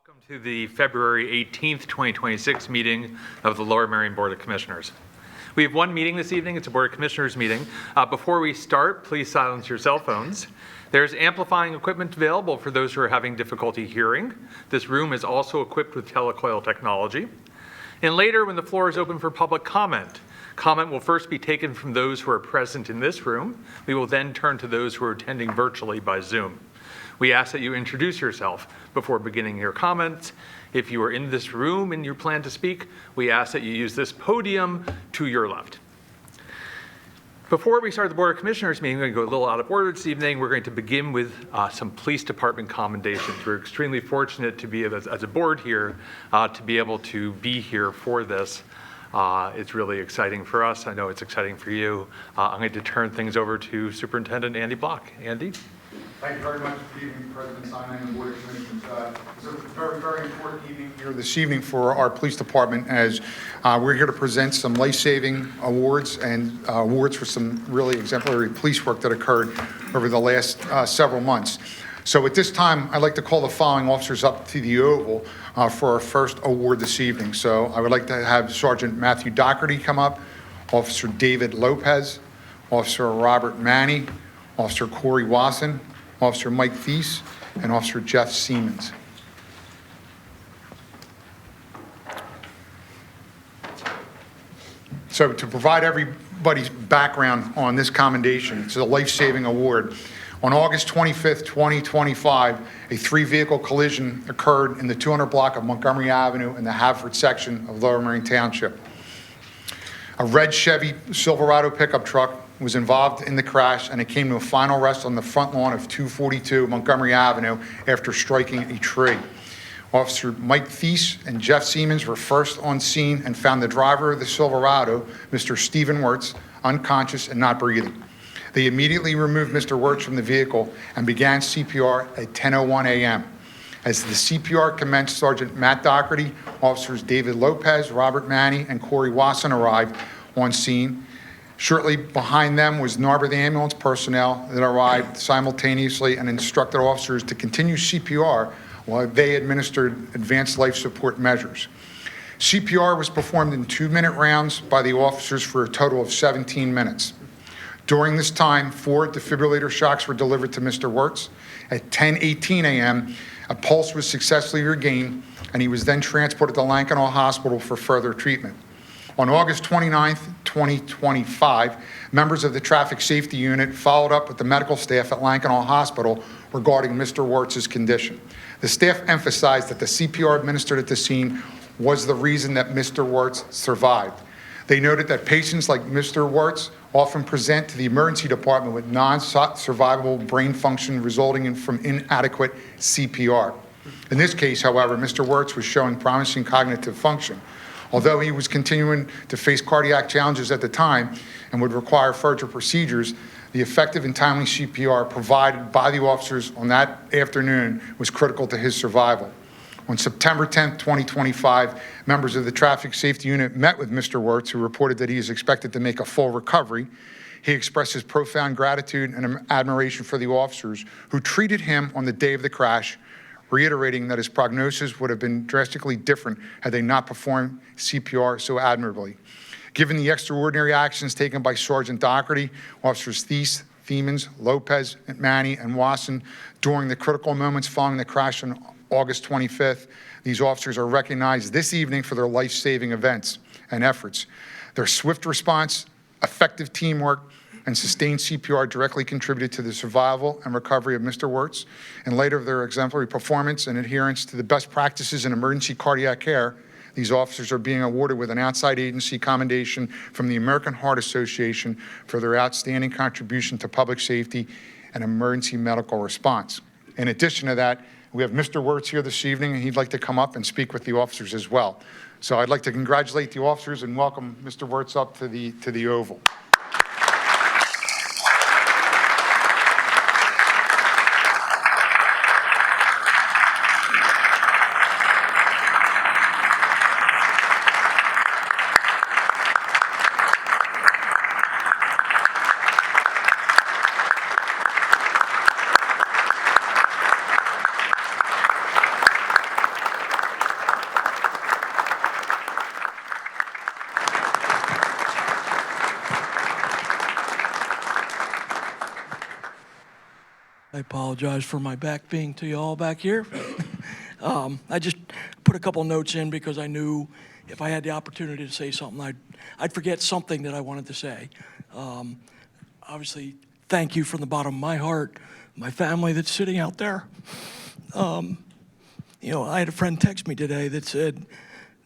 Welcome to the February 18th, 2026 meeting of the Lower Merion Board of Commissioners. We have one meeting this evening. It's a Board of Commissioners meeting. Before we start, please silence your cell phones. There's amplifying equipment available for those who are having difficulty hearing. This room is also equipped with telecoil technology. And later, when the floor is open for public comment, comment will first be taken from those who are present in this room. We will then turn to those who are attending virtually by Zoom. We ask that you introduce yourself before beginning your comments. If you are in this room and you plan to speak, we ask that you use this podium to your left. Before we start the Board of Commissioners meeting, we're going to go a little out of order this evening. We're going to begin with some police department commendations. We're extremely fortunate to be, as a board here, to be able to be here for this. It's really exciting for us. I know it's exciting for you. I'm going to turn things over to Superintendent Andy Block. Andy? Thank you very much. Good evening, President Simon and the Board of Commissioners. It's a very, very important evening here this evening for our police department, as we're here to present some life-saving awards and awards for some really exemplary police work that occurred over the last several months. So at this time, I'd like to call the following officers up to the Oval for our first award this evening. So I would like to have Sergeant Matthew Doherty come up, Officer David Lopez, Officer Robert Manny, Officer Corey Wasson, Officer Mike Thies, and Officer Jeff Siemens. So to provide everybody's background on this commendation, it's a life-saving award. On August 25th, 2025, a three-vehicle collision occurred in the 200 block of Montgomery Avenue in the Haverford section of Lower Merion Township. A red Chevy Silverado pickup truck was involved in the crash, and it came to a final rest on the front lawn of 242 Montgomery Avenue after striking a tree. Officer Mike Thies and Jeff Siemens were first on scene and found the driver of the Silverado, Mr. Stephen Wirtz, unconscious and not breathing. They immediately removed Mr. Wirtz from the vehicle and began CPR at 10:01 a.m. As the CPR commenced, Sergeant Matt Doherty, Officers David Lopez, Robert Manny, and Corey Wasson arrived on scene. Shortly behind them was Narberth ambulance personnel that arrived simultaneously and instructed officers to continue CPR while they administered advanced life support measures. CPR was performed in 2-minute rounds by the officers for a total of 17 minutes. During this time, 4 defibrillator shocks were delivered to Mr. Wirtz. At 10:18 a.m., a pulse was successfully regained, and he was then transported to Lankenau Hospital for further treatment. On August 29th, 2025, members of the Traffic Safety Unit followed up with the medical staff at Lankenau Hospital regarding Mr. Wirtz's condition. The staff emphasized that the CPR administered at the scene was the reason that Mr. Wirtz survived. They noted that patients like Mr. Wirtz often present to the emergency department with non-survivable brain function resulting from inadequate CPR. In this case, however, Mr. Wirtz was showing promising cognitive function. Although he was continuing to face cardiac challenges at the time and would require further procedures, the effective and timely CPR provided by the officers on that afternoon was critical to his survival. On September 10th, 2025, members of the Traffic Safety Unit met with Mr. Wirtz, who reported that he is expected to make a full recovery. He expressed his profound gratitude and admiration for the officers who treated him on the day of the crash, reiterating that his prognosis would have been drastically different had they not performed CPR so admirably. Given the extraordinary actions taken by Sergeant Doherty, Officers Thies, Siemens, Lopez, Manny, and Wasson during the critical moments following the crash on August 25th, these officers are recognized this evening for their life-saving events and efforts. Their swift response, effective teamwork, and sustained CPR directly contributed to the survival and recovery of Mr. Wirtz. In light of their exemplary performance and adherence to the best practices in emergency cardiac care, these officers are being awarded with an outside agency commendation from the American Heart Association for their outstanding contribution to public safety and emergency medical response. In addition to that, we have Mr. Wirtz here this evening, and he'd like to come up and speak with the officers as well. So I'd like to congratulate the officers and welcome Mr. Wirtz up to the Oval. I apologize for my back being to you all back here. I just put a couple notes in because I knew if I had the opportunity to say something, I'd forget something that I wanted to say. Obviously, thank you from the bottom of my heart, my family that's sitting out there. You know, I had a friend text me today that said,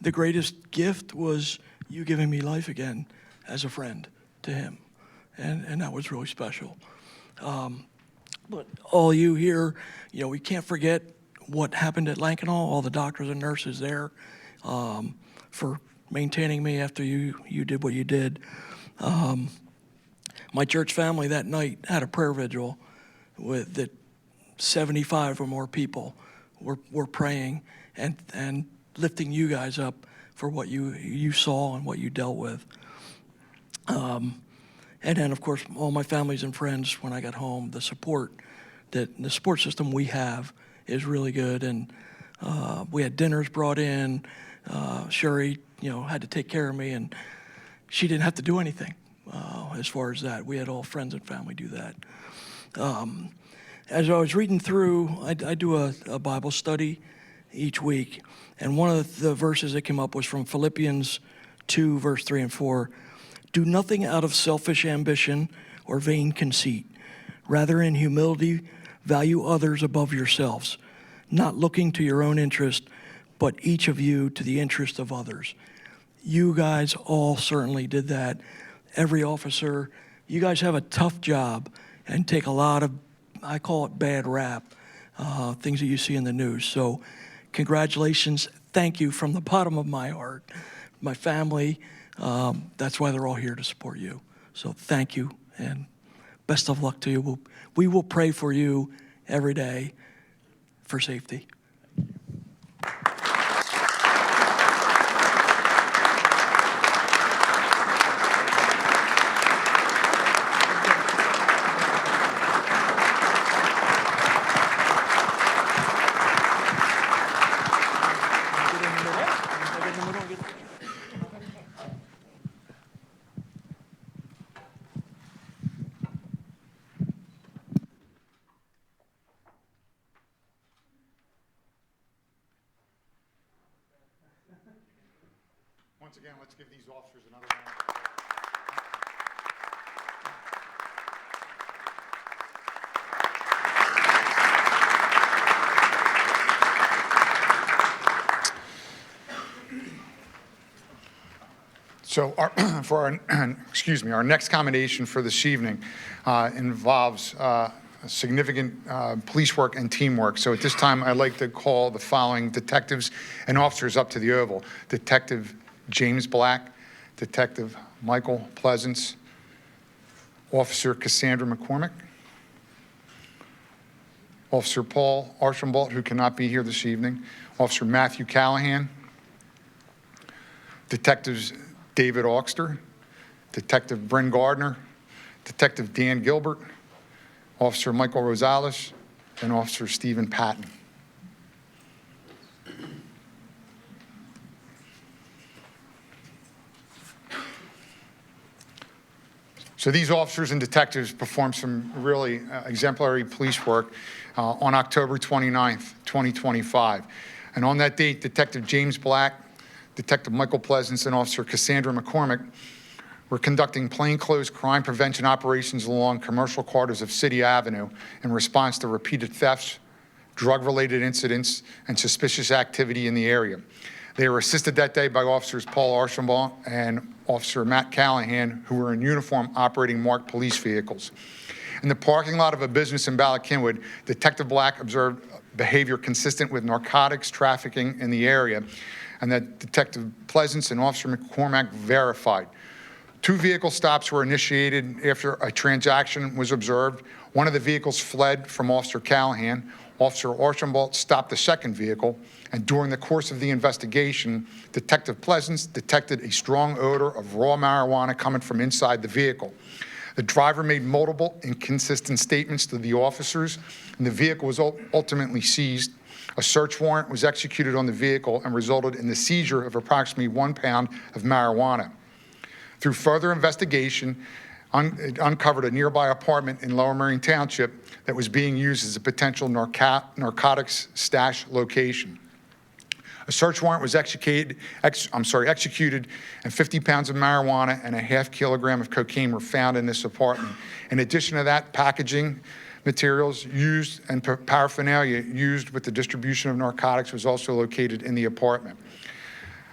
the greatest gift was you giving me life again as a friend to him. And that was really special. But all you here, you know, we can't forget what happened at Lankenau, all the doctors and nurses there for maintaining me after you did what you did. My church family that night had a prayer vigil with that 75 or more people were praying and lifting you guys up for what you saw and what you dealt with. And then, of course, all my families and friends, when I got home, the support system we have is really good. And we had dinners brought in. Sherry, you know, had to take care of me, and she didn't have to do anything as far as that. We had all friends and family do that. As I was reading through, I do a Bible study each week, and one of the verses that came up was from Philippians 2, verse 3 and 4. Do nothing out of selfish ambition or vain conceit. Rather, in humility, value others above yourselves, not looking to your own interest, but each of you to the interest of others. You guys all certainly did that. Every officer, you guys have a tough job and take a lot of, I call it bad rap, things that you see in the news. So congratulations. Thank you from the bottom of my heart. My family, that's why they're all here to support you. So thank you and best of luck to you. We will pray for you every day for safety. Once again, let's give these officers another round of applause. So our next commendation for this evening involves significant police work and teamwork. So at this time, I'd like to call the following detectives and officers up to the Oval. Detective James Black, Detective Michael Pleasance, Officer Cassandra McCormick, Officer Paul Archambault, who cannot be here this evening, Officer Matthew Callahan, Detectives David Auxter, Detective BRYN Gardner, Detective Dan Gilbert, Officer Michael Rosales, and Officer Stephen Patton. So these officers and detectives performed some really exemplary police work on October 29th, 2025. And on that date, Detective James Black, Detective Michael Pleasance, and Officer Cassandra McCormick were conducting plainclothes crime prevention operations along commercial corridors of City Avenue in response to repeated thefts, drug-related incidents, and suspicious activity in the area. They were assisted that day by Officers Paul Archambault and Officer Matt Callahan, who were in uniform operating marked police vehicles. In the parking lot of a business in Ballackinwood, Detective Black observed behavior consistent with narcotics trafficking in the area, and that Detective Pleasance and Officer McCormick verified. 2 vehicle stops were initiated after a transaction was observed. One of the vehicles fled from Officer Callahan. Officer Archambault stopped the second vehicle, and during the course of the investigation, Detective Pleasance detected a strong odor of raw marijuana coming from inside the vehicle. The driver made multiple inconsistent statements to the officers, and the vehicle was ultimately seized. A search warrant was executed on the vehicle and resulted in the seizure of approximately 1 pound of marijuana. Through further investigation, uncovered a nearby apartment in Lower Merion Township that was being used as a potential narcotics stash location. A search warrant was executed, and 50 pounds of marijuana and a half kilogram of cocaine were found in this apartment. In addition to that, packaging materials used and paraphernalia used with the distribution of narcotics was also located in the apartment.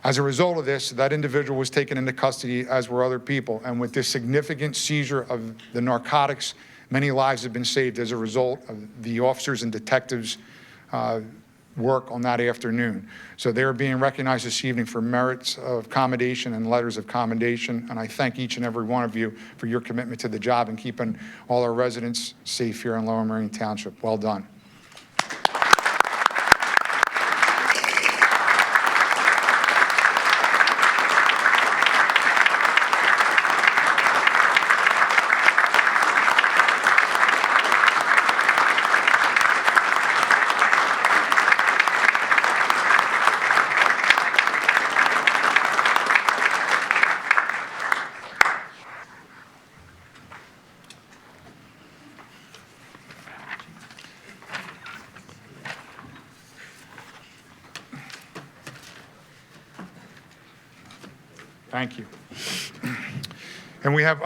As a result of this, that individual was taken into custody, as were other people. And with this significant seizure of the narcotics, many lives have been saved as a result of the officers and detectives' work on that afternoon. So they're being recognized this evening for merits of commendation and letters of commendation. And I thank each and every one of you for your commitment to the job and keeping all our residents safe here in Lower Merion Township. Well done. Thank you. And we have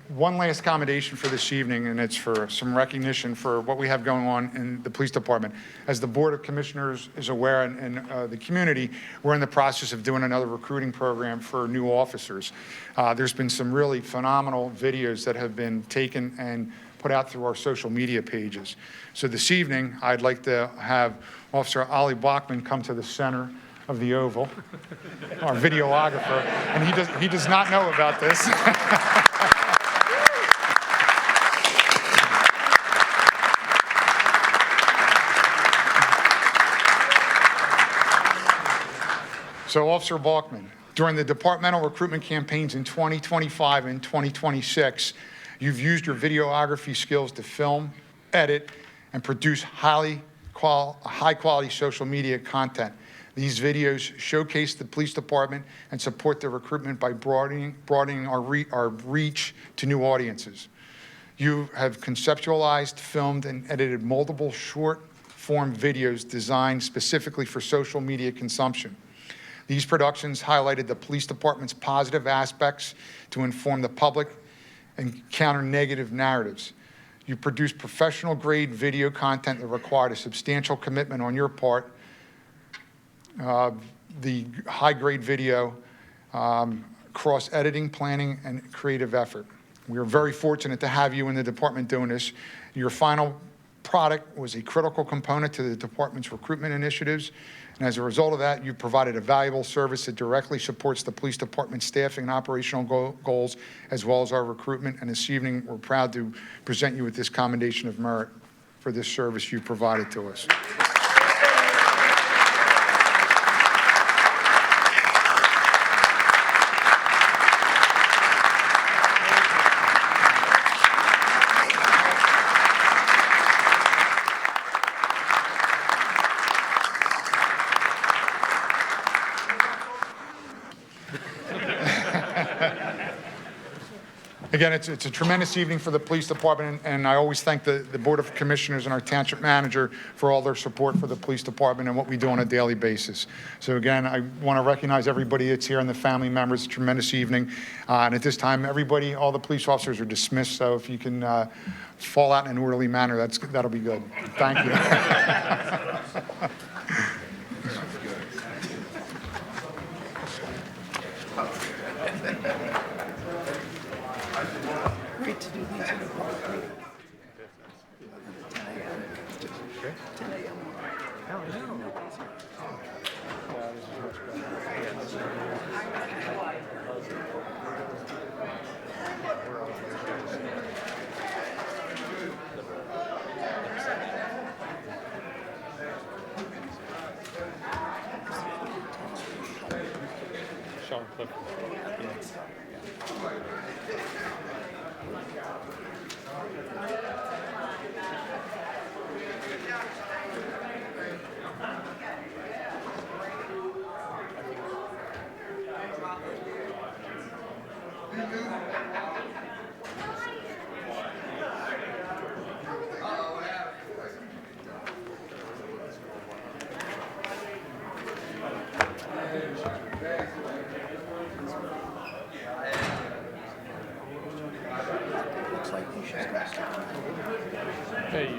one last commendation for this evening, and it's for some recognition for what we have going on in the police department. As the Board of Commissioners is aware, and the community, we're in the process of doing another recruiting program for new officers. There's been some really phenomenal videos that have been taken and put out through our social media pages. So this evening, I'd like to have Officer Ali Bachman come to the center of the Oval, our videographer, and he does not know about this. So, Officer Bachman, during the departmental recruitment campaigns in 2025 and 2026, you've used your videography skills to film, edit, and produce high-quality social media content. These videos showcase the police department and support the recruitment by broadening our reach to new audiences. You have conceptualized, filmed, and edited multiple short-form videos designed specifically for social media consumption. These productions highlighted the police department's positive aspects to inform the public and counter negative narratives. You produced professional-grade video content that required a substantial commitment on your part. The high-grade video, cross-editing, planning, and creative effort. We are very fortunate to have you in the department doing this. Your final product was a critical component to the department's recruitment initiatives, and as a result of that, you provided a valuable service that directly supports the police department's staffing and operational goals, as well as our recruitment. And this evening, we're proud to present you with this commendation of merit for this service you provided to us. Again, it's a tremendous evening for the police department, and I always thank the Board of Commissioners and our Township Manager for all their support for the police department and what we do on a daily basis. So again, I want to recognize everybody that's here and the family members. Tremendous evening. And at this time, everybody, all the police officers are dismissed, so if you can fall out in an orderly manner, that'll be good. Thank you. Great to do these in a group. 10 a.m. Sean Clifford.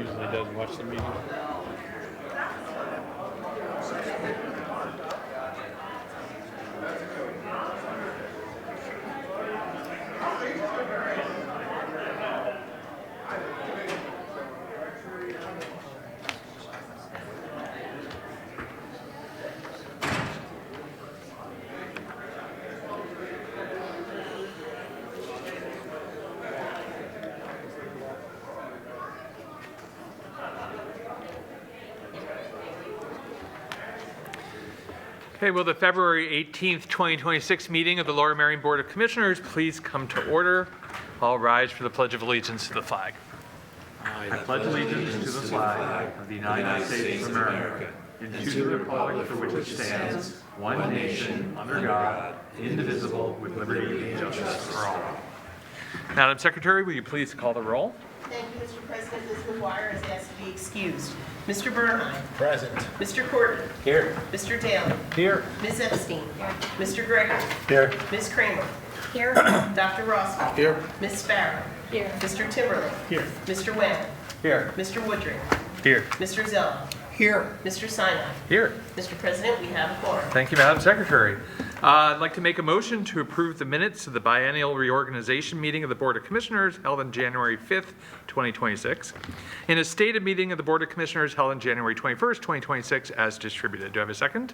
usually doesn't watch the meeting. Okay, will the February 18th, 2026 meeting of the Lower Merion Board of Commissioners please come to order? All rise for the Pledge of Allegiance to the flag. I pledge allegiance to the flag of the United States of America and to the republic for which it stands, one nation, under God, indivisible, with liberty and justice for all. Madam Secretary, will you please call the roll? Thank you, Mr. President. Ms. McGuire is asked to be excused. Mr. Bernheim. Present. Mr. Courtney. Here. Mr. Daly. Here. Ms. Epstein. Mr. Gregory. Here. Ms. Kramer. Here. Dr. Rossi. Here. Ms. Sparrow. Here. Mr. Timberlake. Here. Mr. Whalen. Here. Mr. Woodring. Here. Mr. Zella. Here. Mr. Sinai. Here. Mr. President, we have a quorum. Thank you, Madam Secretary. I'd like to make a motion to approve the minutes of the biennial reorganization meeting of the Board of Commissioners held on January 5th, 2026, and a stated meeting of the Board of Commissioners held on January 21st, 2026 as distributed. Do I have a second?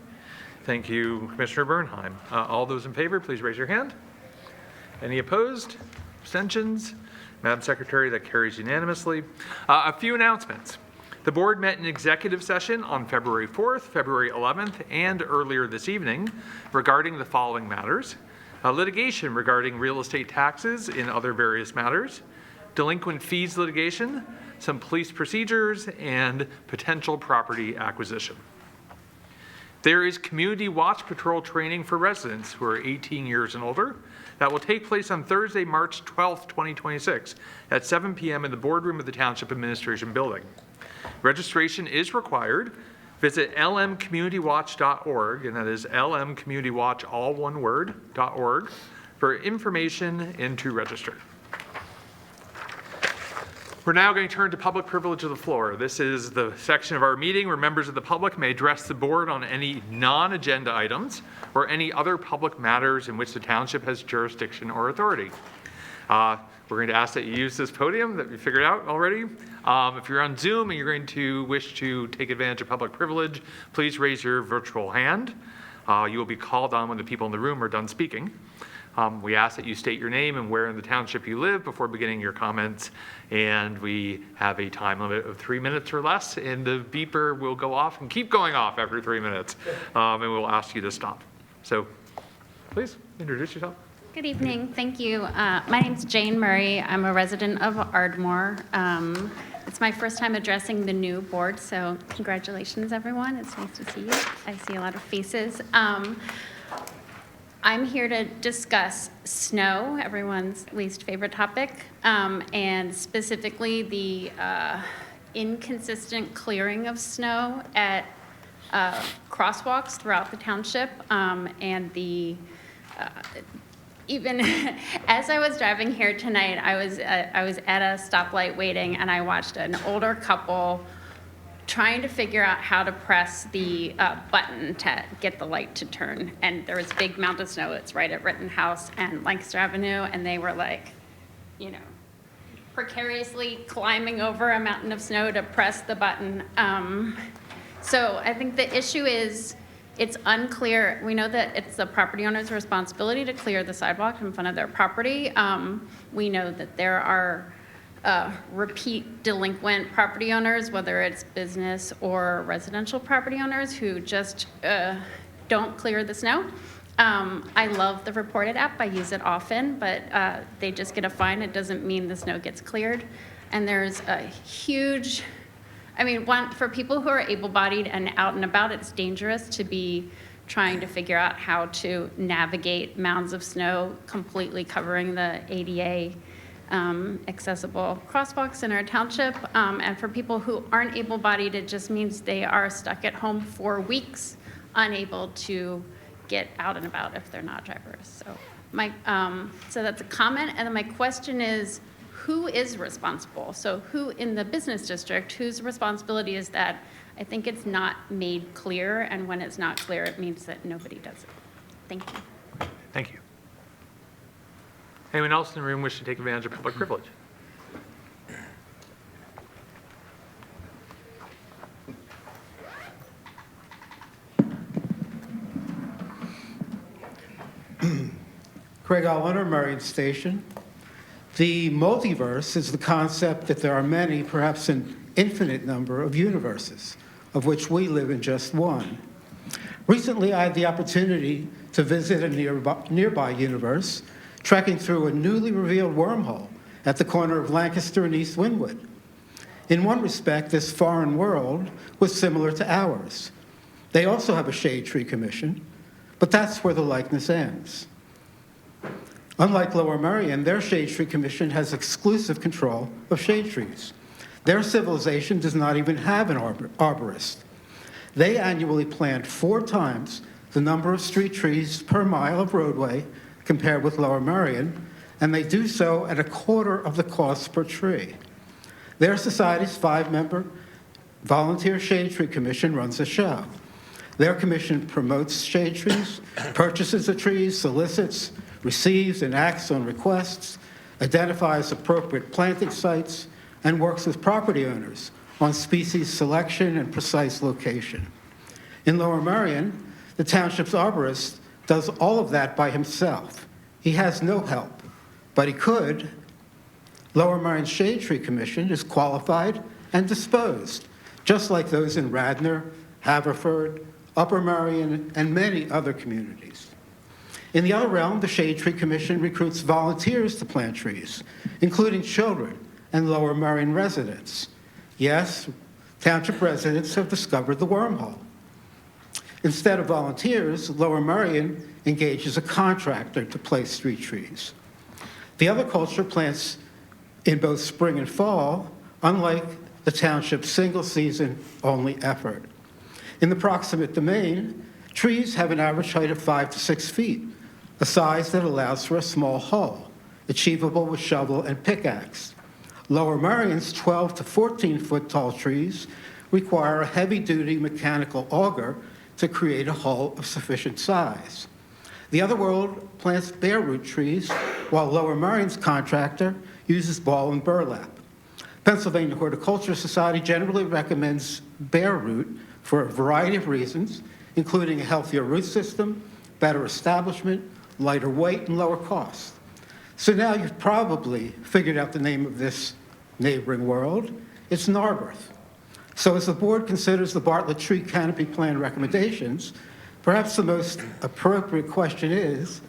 Thank you, Commissioner Bernheim. All those in favor, please raise your hand. Any opposed? Abstentions? Madam Secretary, that carries unanimously. A few announcements. The board met in executive session on February 4th, February 11th, and earlier this evening regarding the following matters: litigation regarding real estate taxes and other various matters, delinquent fees litigation, some police procedures, and potential property acquisition. There is Community Watch Patrol training for residents who are 18 years and older that will take place on Thursday, March 12th, 2026 at 7 p.m. in the boardroom of the Township Administration Building. Registration is required. Visit lmcommunitywatch.org, and that is lmcommunitywatch, all one word, .org, for information and to register. We're now going to turn to public privilege of the floor. This is the section of our meeting where members of the public may address the board on any non-agenda items or any other public matters in which the township has jurisdiction or authority. We're going to ask that you use this podium that we figured out already. If you're on Zoom and you're going to wish to take advantage of public privilege, please raise your virtual hand. You will be called on when the people in the room are done speaking. We ask that you state your name and where in the township you live before beginning your comments. And we have a time limit of 3 minutes or less, and the beeper will go off and keep going off after 3 minutes. And we'll ask you to stop. So please introduce yourself. Good evening. Thank you. My name's Jane Murray. I'm a resident of Ardmore. It's my first time addressing the new board, so congratulations, everyone. It's nice to see you. I see a lot of faces. I'm here to discuss snow, everyone's least favorite topic, and specifically the inconsistent clearing of snow at crosswalks throughout the township, and the even as I was driving here tonight, I was at a stoplight waiting, and I watched an older couple trying to figure out how to press the button to get the light to turn. And there was a big mountain of snow. It's right at Rittenhouse and Lancaster Avenue, and they were like, you know, precariously climbing over a mountain of snow to press the button. So I think the issue is, it's unclear. We know that it's the property owner's responsibility to clear the sidewalk in front of their property. We know that there are repeat delinquent property owners, whether it's business or residential property owners, who just don't clear the snow. I love the Reported app. I use it often, but they just get a fine. It doesn't mean the snow gets cleared. And there's a huge, I mean, for people who are able-bodied and out and about, it's dangerous to be trying to figure out how to navigate mounds of snow completely covering the ADA accessible crosswalks in our township. And for people who aren't able-bodied, it just means they are stuck at home for weeks, unable to get out and about if they're not drivers. So so that's a comment. And then my question is, who is responsible? So who in the business district, whose responsibility is that? I think it's not made clear, and when it's not clear, it means that nobody does it. Thank you. Thank you. Anyone else in the room wish to take advantage of public privilege? Craig Allender, Marion Station. The multiverse is the concept that there are many, perhaps an infinite number of universes, of which we live in just one. Recently, I had the opportunity to visit a nearby universe, trekking through a newly revealed wormhole at the corner of Lancaster and East Wynwood. In one respect, this foreign world was similar to ours. They also have a shade tree commission, but that's where the likeness ends. Unlike Lower Merion, their shade tree commission has exclusive control of shade trees. Their civilization does not even have an arborist. They annually plant 4 times the number of street trees per mile of roadway compared with Lower Merion, and they do so at a quarter of the cost per tree. Their society's 5-member volunteer shade tree commission runs the show. Their commission promotes shade trees, purchases the trees, solicits, receives and acts on requests, identifies appropriate planting sites, and works with property owners on species selection and precise location. In Lower Merion, the township's arborist does all of that by himself. He has no help, but he could. Lower Merion's Shade Tree Commission is qualified and disposed, just like those in Radnor, Haverford, Upper Merion, and many other communities. In the other realm, the Shade Tree Commission recruits volunteers to plant trees, including children and Lower Merion residents. Yes, township residents have discovered the wormhole. Instead of volunteers, Lower Merion engages a contractor to place street trees. The other culture plants in both spring and fall, unlike the township's single-season only effort. In the proximate domain, trees have an average height of 5 to 6 feet, a size that allows for a small hull, achievable with shovel and pickaxe. Lower Merion's 12 to 14-foot tall trees require a heavy-duty mechanical auger to create a hull of sufficient size. The other world plants bare root trees, while Lower Merion's contractor uses ball and burlap. Pennsylvania Horticultural Society generally recommends bare root for a variety of reasons, including a healthier root system, better establishment, lighter weight, and lower cost. So now you've probably figured out the name of this neighboring world. It's Narberth. So as the board considers the Bartlett Tree Canopy Plan recommendations, perhaps the most appropriate question is,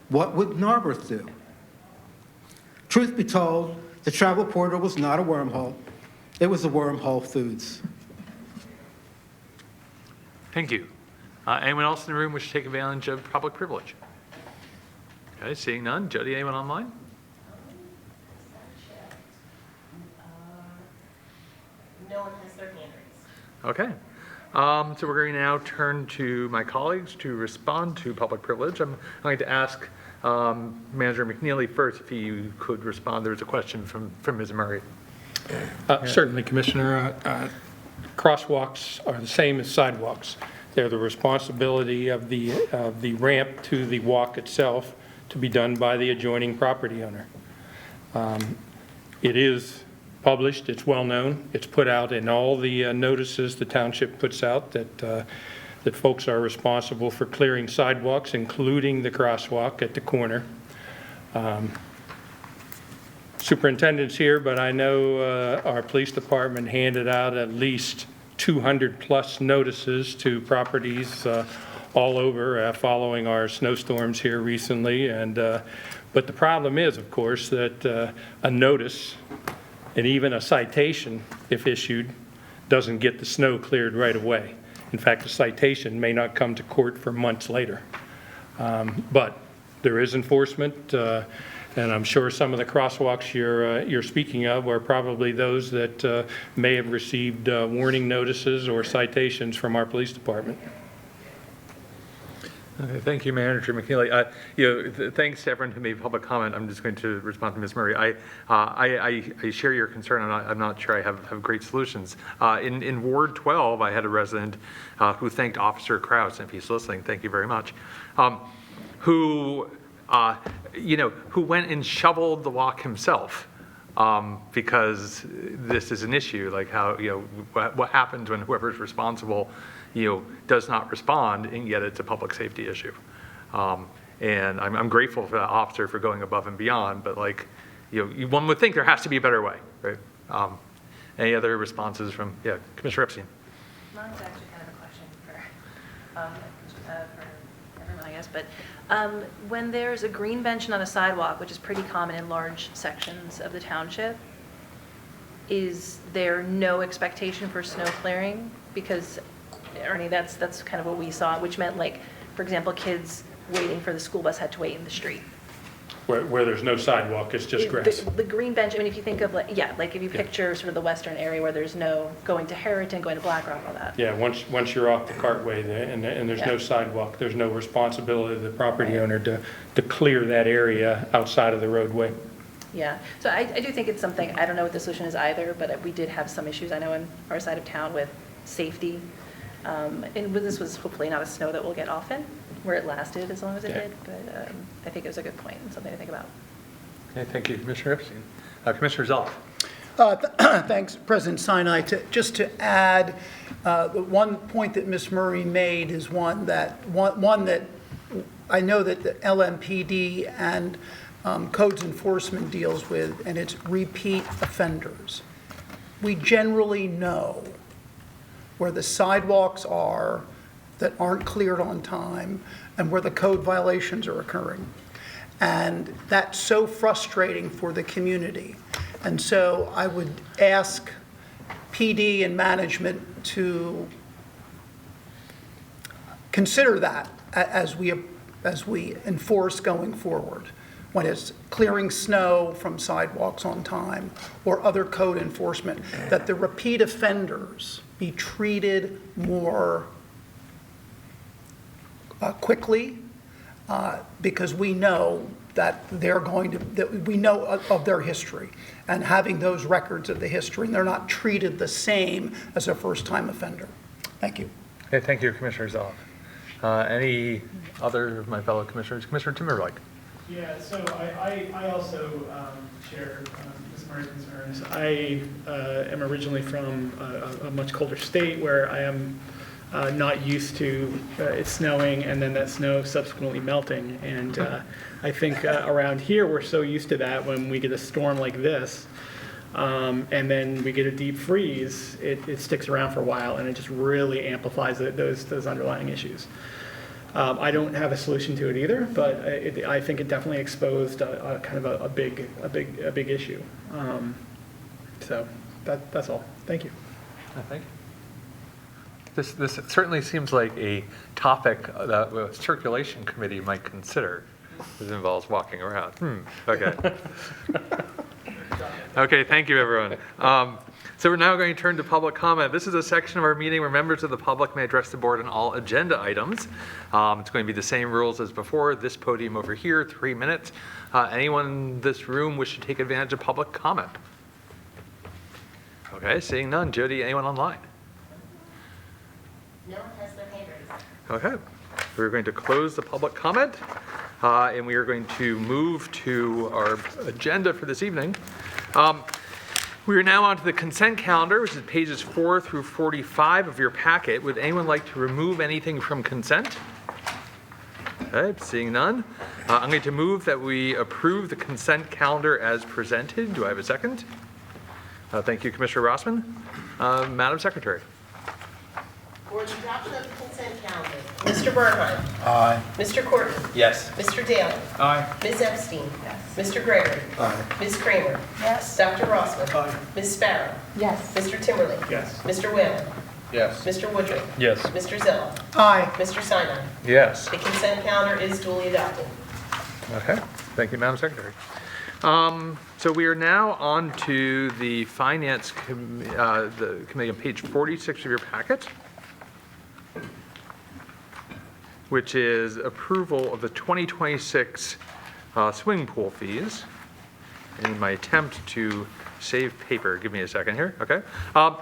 what would Narberth do? Truth be told, the travel portal was not a wormhole. It was a wormhole foods. Thank you. Anyone else in the room wish to take advantage of public privilege? Okay, seeing none. Jody, anyone online? No one has their hand raised. Okay. So we're going to now turn to my colleagues to respond to public privilege. I'm going to ask Manager McNeely first if he could respond. There was a question from Ms. Murray. Certainly, Commissioner. Crosswalks are the same as sidewalks. They're the responsibility of the ramp to the walk itself to be done by the adjoining property owner. It is published, it's well known, it's put out in all the notices the township puts out that folks are responsible for clearing sidewalks, including the crosswalk at the corner. Superintendent's here, but I know our police department handed out at least 200 plus notices to properties all over following our snowstorms here recently. But the problem is, of course, that a notice and even a citation, if issued, doesn't get the snow cleared right away. In fact, the citation may not come to court for months later. But there is enforcement, and I'm sure some of the crosswalks you're speaking of are probably those that may have received warning notices or citations from our police department. Okay, thank you, Manager McNeely. Thanks to everyone who made public comment. I'm just going to respond to Ms. Murray. I share your concern. I'm not sure I have great solutions. In Ward 12, I had a resident who thanked Officer Krause, and if he's listening, thank you very much, who went and shoveled the walk himself. Because this is an issue, like how, what happens when whoever's responsible, does not respond, and yet it's a public safety issue. And I'm grateful for that officer for going above and beyond, but one would think there has to be a better way, right? Any other responses from, Commissioner Epstein? Mine's actually kind of a question for everyone, I guess, but when there's a green bench on a sidewalk, which is pretty common in large sections of the township, is there no expectation for snow clearing? Because, Ernie, that's kind of what we saw, which meant, like, for example, kids waiting for the school bus had to wait in the street. Where there's no sidewalk, it's just grass. The green bench, I mean, if you think of, like if you picture sort of the western area where there's no going to Harrington, going to Blackrock, all that. Yeah, once you're off the cartway there and there's no sidewalk, there's no responsibility of the property owner to clear that area outside of the roadway. Yeah, so I do think it's something, I don't know what the solution is either, but we did have some issues, I know, in our side of town with safety. And this was hopefully not a snow that we'll get often, where it lasted as long as it did, but I think it was a good point and something to think about. Okay, thank you, Commissioner Epstein. Commissioner Zoll. Thanks, President Sinai. Just to add, the one point that Ms. Murray made is one that I know that the LMPD and codes enforcement deals with, and it's repeat offenders. We generally know where the sidewalks are that aren't cleared on time and where the code violations are occurring. And that's so frustrating for the community. And so I would ask PD and management to consider that as we enforce going forward, when it's clearing snow from sidewalks on time or other code enforcement, that the repeat offenders be treated more quickly, because we know that we know of their history, and having those records of the history, and they're not treated the same as a first-time offender. Thank you. Okay, thank you, Commissioner Zoll. Any other of my fellow commissioners? Commissioner Timberlake. Yeah, so I also share Ms. Murray's concerns. I am originally from a much colder state where I am not used to it snowing and then that snow subsequently melting. And I think around here we're so used to that when we get a storm like this and then we get a deep freeze, it sticks around for a while and it just really amplifies those underlying issues. I don't have a solution to it either, but I think it definitely exposed kind of a big issue. So that's all. Thank you. Thank you. This certainly seems like a topic that the Circulation Committee might consider. This involves walking around. Okay. Okay, thank you, everyone. So we're now going to turn to public comment. This is a section of our meeting where members of the public may address the board on all agenda items. It's going to be the same rules as before. This podium over here, 3 minutes. Anyone in this room wish to take advantage of public comment? Okay, seeing none. Jody, anyone online? No one has their hand raised. Okay, we're going to close the public comment, and we are going to move to our agenda for this evening. We are now on to the consent calendar, which is pages 4 through 45 of your packet. Would anyone like to remove anything from consent? Okay, seeing none. I'm going to move that we approve the consent calendar as presented. Do I have a second? Thank you, Commissioner Rossman. Madam Secretary. For the adoption of the consent calendar, Mr. Bernhardt. Aye. Mr. Corton. Yes. Mr. Daly. Aye. Ms. Epstein. Yes. Mr. Gregory. Aye. Ms. Kramer. Yes. Dr. Rossman. Aye. Ms. Sparrow. Yes. Mr. Timberlake. Yes. Mr. Whalen. Yes. Mr. Woodruff. Yes. Mr. Zilla. Aye. Mr. Sinai. Yes. The consent calendar is duly adopted. Okay, thank you, Madam Secretary. So we are now on to the Finance Committee on page 46 of your packet. which is approval of the 2026 swimming pool fees. In my attempt to save paper, give me a second here, okay? I'm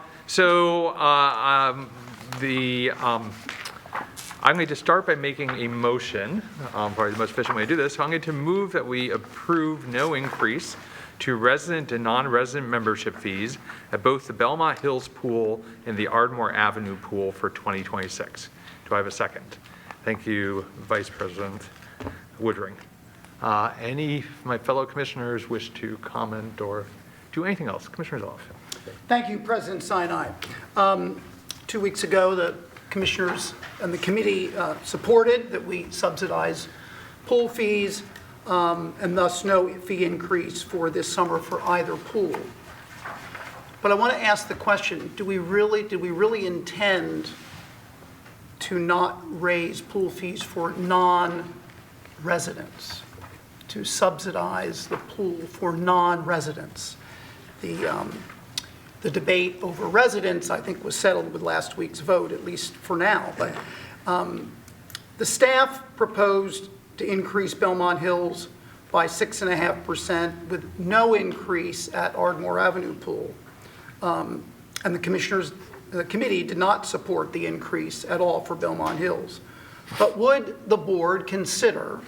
going to start by making a motion, probably the most efficient way to do this. So I'm going to move that we approve no increase to resident and non-resident membership fees at both the Belmont Hills Pool and the Ardmore Avenue Pool for 2026. Do I have a second? Thank you, Vice President Woodring. Any of my fellow commissioners wish to comment or do anything else? Commissioner Zoloff. Thank you, President Sinai. 2 weeks ago, the commissioners and the committee supported that we subsidize pool fees and thus no fee increase for this summer for either pool. But I want to ask the question, did we really intend to not raise pool fees for non-residents, to subsidize the pool for non-residents? The debate over residents, I think, was settled with last week's vote, at least for now. But the staff proposed to increase Belmont Hills by 6.5% with no increase at Ardmore Avenue Pool. And the committee did not support the increase at all for Belmont Hills. But would the board consider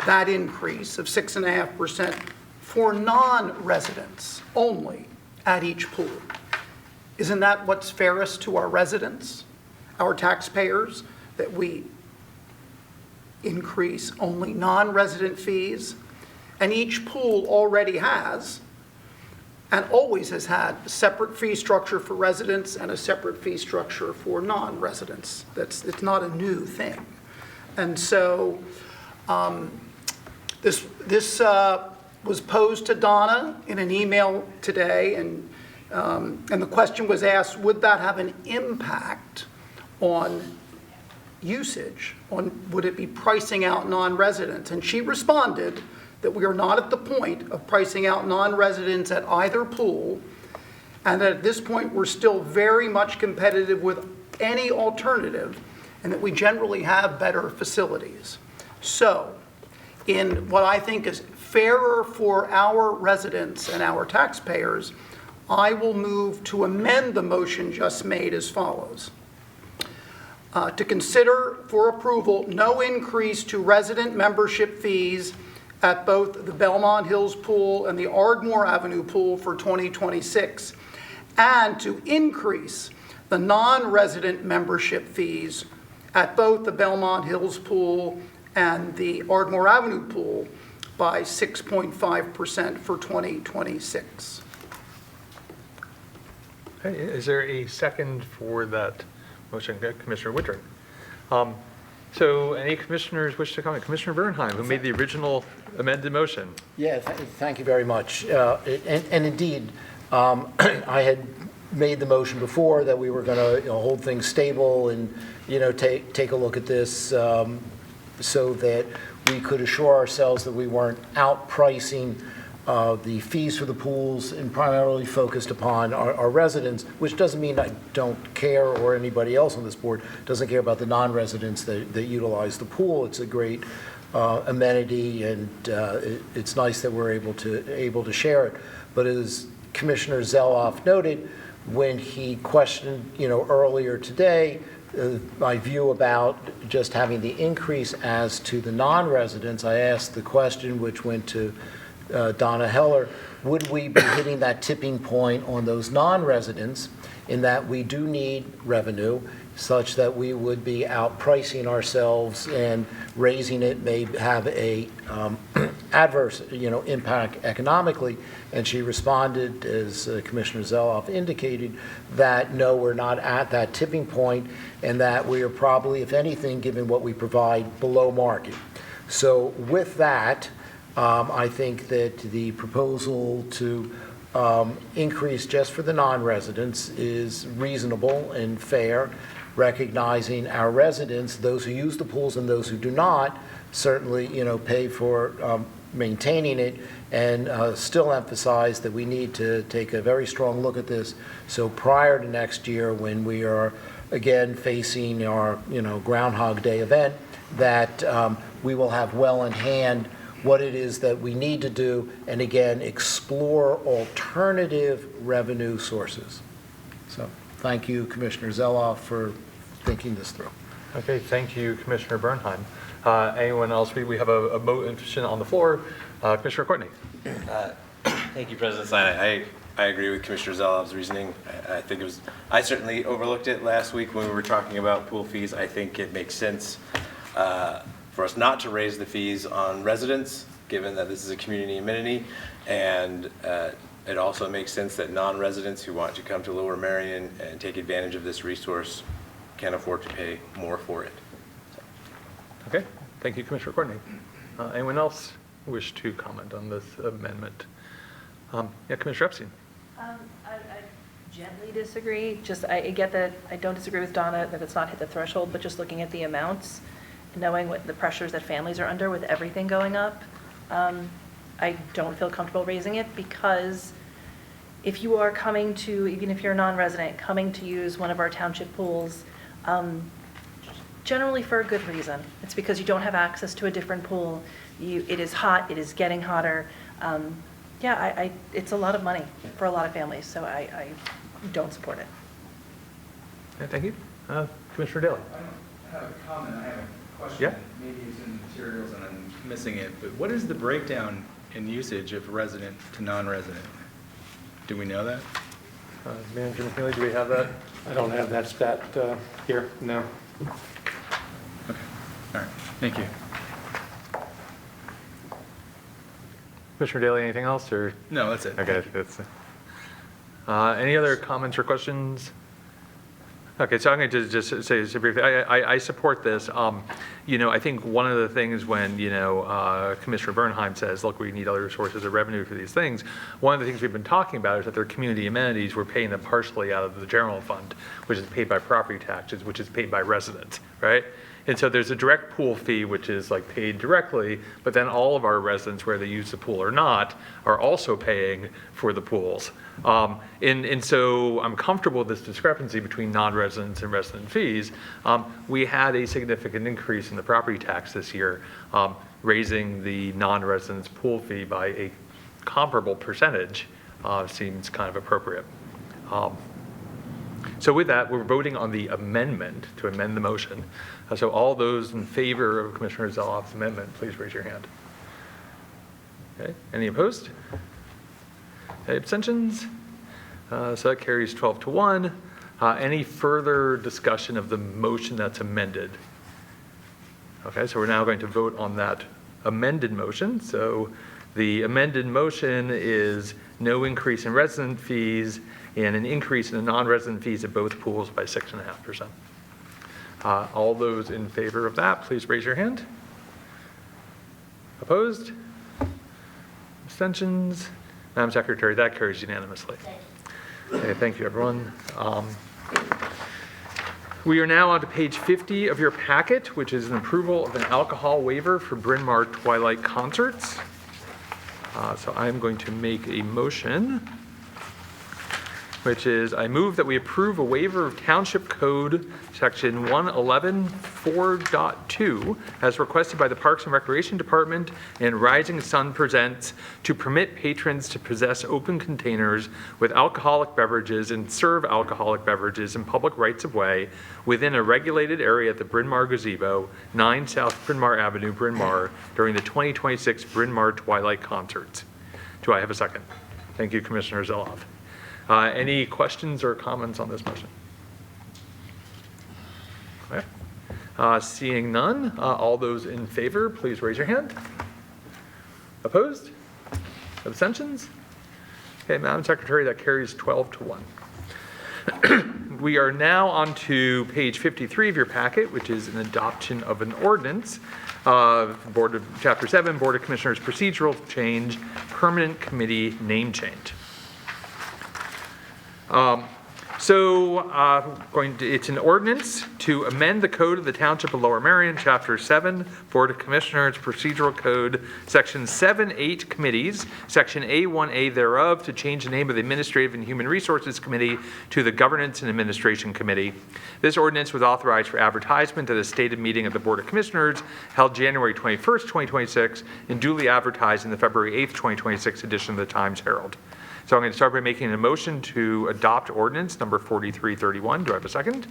that increase of 6.5% for non-residents only at each pool? Isn't that what's fairest to our residents, our taxpayers, that we increase only non-resident fees? And each pool already has and always has had a separate fee structure for residents and a separate fee structure for non-residents. It's not a new thing. And so this was posed to Donna in an email today, and the question was asked, would that have an impact on usage? Would it be pricing out non-residents? And she responded that we are not at the point of pricing out non-residents at either pool, and that at this point we're still very much competitive with any alternative, and that we generally have better facilities. So, in what I think is fairer for our residents and our taxpayers, I will move to amend the motion just made as follows. To consider for approval no increase to resident membership fees at both the Belmont Hills Pool and the Ardmore Avenue Pool for 2026, and to increase the non-resident membership fees at both the Belmont Hills Pool and the Ardmore Avenue Pool by 6.5% for 2026. Okay, is there a second for that motion? Commissioner Woodring. So any commissioners wish to comment? Commissioner Bernheim, who made the original amended motion. Yeah, thank you very much. And indeed, I had made the motion before that we were going to hold things stable and take a look at this so that we could assure ourselves that we weren't outpricing the fees for the pools and primarily focused upon our residents, which doesn't mean I don't care, or anybody else on this board doesn't care about the non-residents that utilize the pool. It's a great amenity, and it's nice that we're able to share it. But as Commissioner Zoloff noted, when he questioned earlier today my view about just having the increase as to the non-residents, I asked the question, which went to Donna Heller, would we be hitting that tipping point on those non-residents in that we do need revenue such that we would be outpricing ourselves and raising it may have a adverse impact economically? And she responded, as Commissioner Zoloff indicated, that no, we're not at that tipping point, and that we are probably, if anything, given what we provide, below market. So with that, I think that the proposal to increase just for the non-residents is reasonable and fair, recognizing our residents, those who use the pools and those who do not, certainly pay for maintaining it, and still emphasize that we need to take a very strong look at this. So prior to next year, when we are again facing our, Groundhog Day event, that we will have well in hand what it is that we need to do, and again, explore alternative revenue sources. So thank you, Commissioner Zeloff, for thinking this through. Okay, thank you, Commissioner Bernheim. Anyone else? We have a motion on the floor. Commissioner Courtney. Thank you, President Stein. I agree with Commissioner Zeloff's reasoning. I certainly overlooked it last week when we were talking about pool fees. I think it makes sense for us not to raise the fees on residents, given that this is a community amenity, and it also makes sense that non-residents who want to come to Lower Merion and take advantage of this resource can afford to pay more for it. Okay, thank you, Commissioner Courtney. Anyone else wish to comment on this amendment? Yeah, Commissioner Epstein. I gently disagree. I get that I don't disagree with Donna that it's not hit the threshold, but just looking at the amounts, knowing what the pressures that families are under with everything going up, I don't feel comfortable raising it, because if you are coming to, even if you're a non-resident, coming to use one of our township pools, generally for a good reason. It's because you don't have access to a different pool. It is hot, it is getting hotter. It's a lot of money for a lot of families, so I don't support it. Okay, thank you. Commissioner Daly. I don't have a comment, I have a question. Yeah. Maybe it's in the materials and I'm missing it, but what is the breakdown in usage of resident to non-resident? Do we know that? Manager McNeely, do we have that? I don't have that stat here, no. Okay, all right, thank you. Commissioner Daly, anything else, or? No, that's it. Okay, that's any other comments or questions? Okay, so I'm going to just say briefly, I support this. I think one of the things when, Commissioner Bernheim says, look, we need other sources of revenue for these things, one of the things we've been talking about is that they're community amenities. We're paying them partially out of the general fund, which is paid by property taxes, which is paid by residents, right? And so there's a direct pool fee, which is like paid directly, but then all of our residents, whether they use the pool or not, are also paying for the pools. And so I'm comfortable with this discrepancy between non-residents and resident fees. We had a significant increase in the property tax this year, raising the non-residents pool fee by a comparable percentage seems kind of appropriate. So with that, we're voting on the amendment to amend the motion. So all those in favor of Commissioner Zeloff's amendment, please raise your hand. Okay, any opposed? Any abstentions? So that carries 12-1. Any further discussion of the motion that's amended? Okay, so we're now going to vote on that amended motion. So the amended motion is no increase in resident fees and an increase in the non-resident fees at both pools by 6.5%. All those in favor of that, please raise your hand. Opposed? Abstentions? Madam Secretary, that carries unanimously. Okay, thank you, everyone. We are now on to page 50 of your packet, which is an approval of an alcohol waiver for Bryn Mawr Twilight concerts. So I'm going to make a motion, which is I move that we approve a waiver of Township Code Section 111.4.2 as requested by the Parks and Recreation Department and Rising Sun Presents to permit patrons to possess open containers with alcoholic beverages and serve alcoholic beverages in public rights of way within a regulated area at the Bryn Mawr Gazebo, 9 South Bryn Mawr Avenue, Bryn Mawr, during the 2026 Bryn Mawr Twilight concerts. Do I have a second? Thank you, Commissioner Zeloff. Any questions or comments on this motion? Okay. Seeing none, all those in favor, please raise your hand. Opposed? Abstentions? Okay, Madam Secretary, that carries 12-1. We are now on to page 53 of your packet, which is an adoption of an ordinance, Chapter 7, Board of Commissioners procedural change, permanent committee name change. So it's an ordinance to amend the code of the Township of Lower Merion, Chapter 7, Board of Commissioners, Procedural Code, Section 7-8 Committees, Section A1A thereof, to change the name of the Administrative and Human Resources Committee to the Governance and Administration Committee. This ordinance was authorized for advertisement at a stated meeting of the Board of Commissioners held January 21st, 2026, and duly advertised in the February 8th, 2026 edition of the Times Herald. So I'm going to start by making a motion to adopt ordinance number 4331. Do I have a second?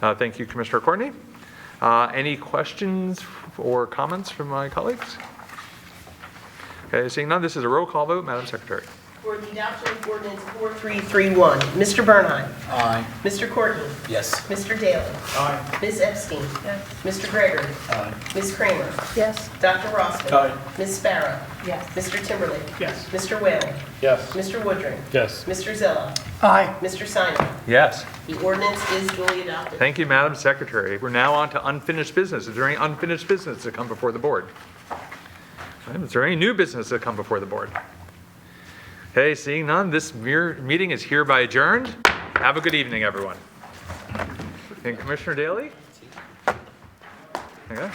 Thank you, Commissioner Courtney. Any questions or comments from my colleagues? Okay, seeing none, this is a roll call vote. Madam Secretary. For the adoption of ordinance 4331, Mr. Bernheim. Aye. Mr. Courtney. Yes. Mr. Daly. Aye. Ms. Epstein. Yes. Mr. Gregory. Aye. Ms. Kramer. Yes. Dr. Rossman. Aye. Ms. Sparrow. Yes. Mr. Timberlake. Yes. Mr. Whalen. Yes. Mr. Woodring. Yes. Mr. Zella. Aye. Mr. Simon. Yes. The ordinance is duly adopted. Thank you, Madam Secretary. We're now on to unfinished business. Is there any unfinished business to come before the board? Is there any new business to come before the board? Okay, seeing none, this meeting is hereby adjourned. Have a good evening, everyone. And Commissioner Daly? Yeah.